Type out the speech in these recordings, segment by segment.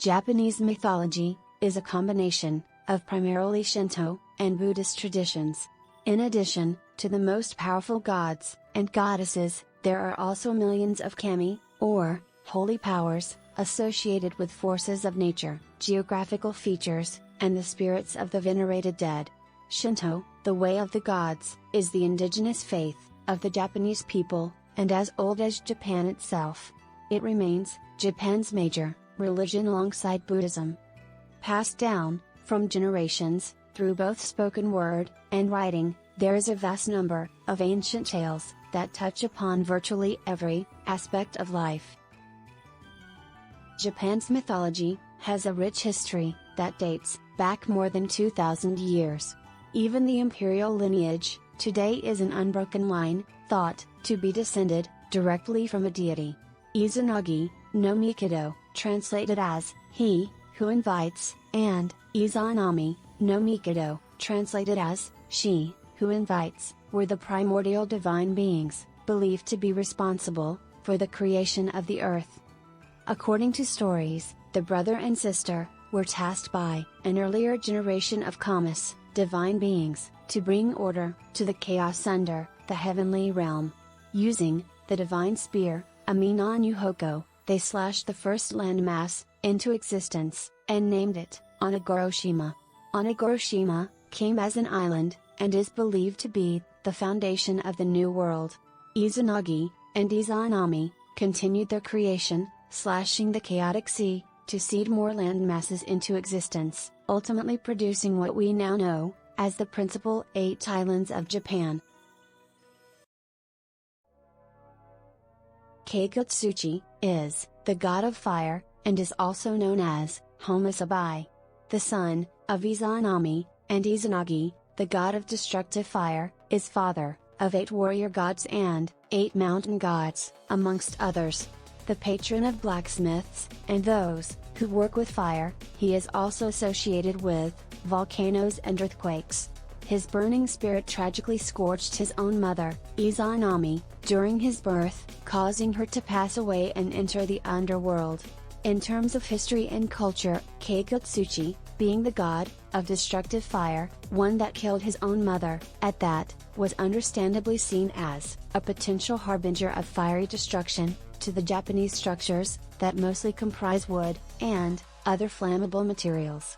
Japanese mythology is a combination of primarily Shinto and Buddhist traditions. In addition to the most powerful gods and goddesses, there are also millions of kami, or holy powers, associated with forces of nature, geographical features, and the spirits of the venerated dead. Shinto, the way of the gods, is the indigenous faith of the Japanese people, and as old as Japan itself. It remains Japan's major religion alongside Buddhism. Passed down from generations, through both spoken word and writing, there is a vast number of ancient tales that touch upon virtually every aspect of life. Japan's mythology has a rich history that dates back more than 2,000 years. Even the imperial lineage today is an unbroken line, thought to be descended directly from a deity. Izanagi no Mikado, translated as he who invites, and Izanami no Mikado, translated as she who invites, were the primordial divine beings, believed to be responsible for the creation of the earth. According to stories, the brother and sister were tasked by an earlier generation of kamis, divine beings, to bring order to the chaos under the heavenly realm. Using the divine spear, Amino-Nuhoko, they slashed the first landmass into existence, and named it Onigoroshima. Onigoroshima came as an island, and is believed to be the foundation of the New World. Izanagi and Izanami continued their creation, slashing the chaotic sea to seed more land masses into existence, ultimately producing what we now know as the principal 8 islands of Japan. KAGUTSUCHI is the god of fire, and is also known as Homisabai. The son of Izanami and Izanagi, the god of destructive fire, is father of 8 warrior gods and 8 mountain gods, amongst others. The patron of blacksmiths and those who work with fire, he is also associated with volcanoes and earthquakes. His burning spirit tragically scorched his own mother, Izanami, during his birth, causing her to pass away and enter the underworld. In terms of history and culture, KAGUTSUCHI, being the god of destructive fire, one that killed his own mother, at that, was understandably seen as a potential harbinger of fiery destruction to the Japanese structures that mostly comprise wood and other flammable materials.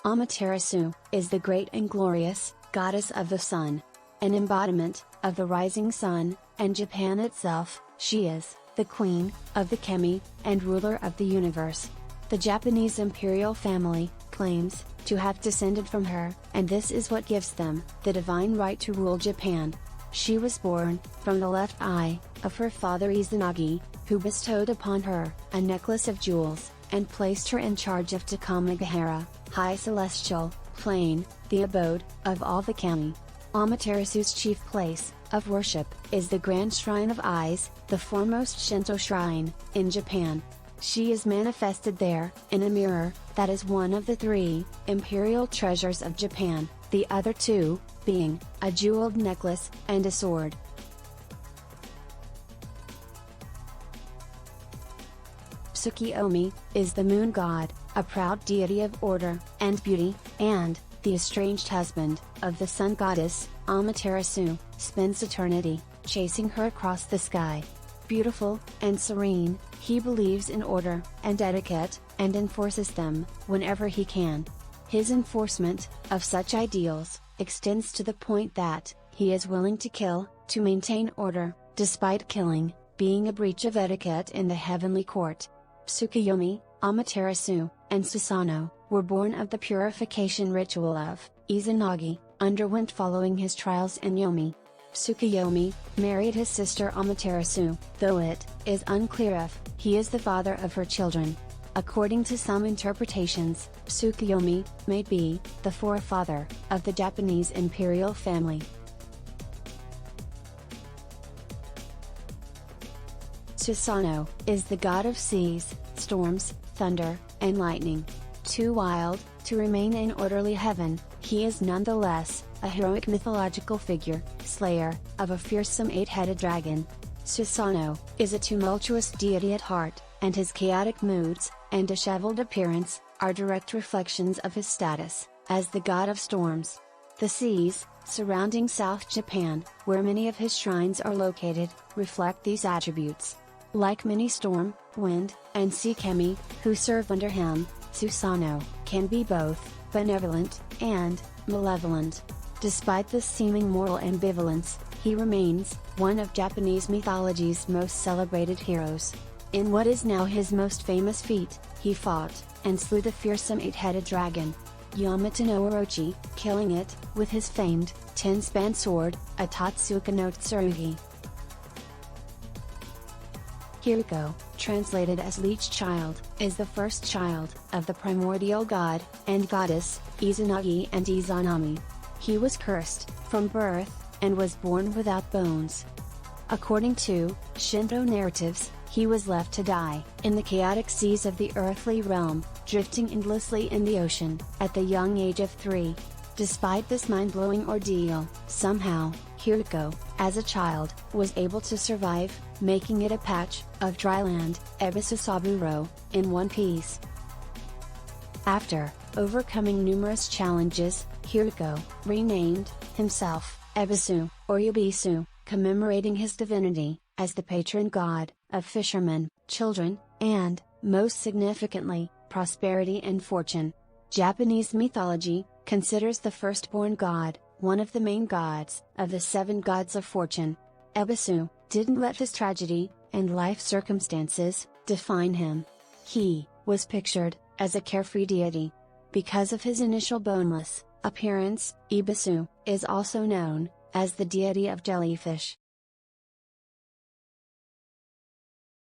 AMATERASU is the great and glorious goddess of the sun. An embodiment of the rising sun, and Japan itself, she is the queen of the kami, and ruler of the universe. The Japanese imperial family claims to have descended from her, and this is what gives them the divine right to rule Japan. She was born from the left eye of her father Izanagi, who bestowed upon her a necklace of jewels, and placed her in charge of Takamagahara, high celestial plane, the abode of all the kami. Amaterasu's chief place of worship is the Grand Shrine of Eyes, the foremost Shinto shrine in Japan. She is manifested there in a mirror that is one of the 3 imperial treasures of Japan, the other 2 being a jeweled necklace and a sword. TSUKIYOMI is the moon god, a proud deity of order and beauty, and the estranged husband of the sun goddess. Amaterasu spends eternity chasing her across the sky. Beautiful and serene, he believes in order and etiquette, and enforces them whenever he can. His enforcement of such ideals extends to the point that he is willing to kill to maintain order, despite killing being a breach of etiquette in the heavenly court. TSUKIYOMI, Amaterasu, and Susanoo were born of the purification ritual of Izanagi underwent following his trials in Yomi. TSUKIYOMI married his sister Amaterasu, though it is unclear if he is the father of her children. According to some interpretations, TSUKIYOMI may be the forefather of the Japanese imperial family. Susanoo is the god of seas, storms, thunder, and lightning. Too wild to remain in orderly heaven, he is nonetheless a heroic mythological figure, slayer of a fearsome 8-headed dragon. Susanoo, is a tumultuous deity at heart, and his chaotic moods, and disheveled appearance, are direct reflections of his status, as the god of storms. The seas, surrounding South Japan, where many of his shrines are located, reflect these attributes. Like many storm, wind, and sea kami, who serve under him, Susanoo can be both benevolent and malevolent. Despite this seeming moral ambivalence, he remains one of Japanese mythology's most celebrated heroes. In what is now his most famous feat, he fought and slew the fearsome 8-headed dragon Yamata-no-Orochi, killing it with his famed 10-span sword, Atatsuka no Tsurugi. Hiruko, translated as Leech Child, is the first child of the primordial god and goddess Izanagi and Izanami. He was cursed from birth and was born without bones. According to Shinto narratives, he was left to die in the chaotic seas of the earthly realm, drifting endlessly in the ocean, at the young age of 3. Despite this mind-blowing ordeal, somehow, Hiruko, as a child, was able to survive, making it a patch of dry land, EBISU Saburo, in one piece. After overcoming numerous challenges, Hiruko renamed himself EBISU, or EBISU, commemorating his divinity as the patron god of fishermen, children, and, most significantly, prosperity and fortune. Japanese mythology considers the firstborn god one of the main gods of the 7 gods of fortune. EBISU didn't let his tragedy and life circumstances define him. He was pictured as a carefree deity. Because of his initial boneless appearance, EBISU is also known as the deity of jellyfish.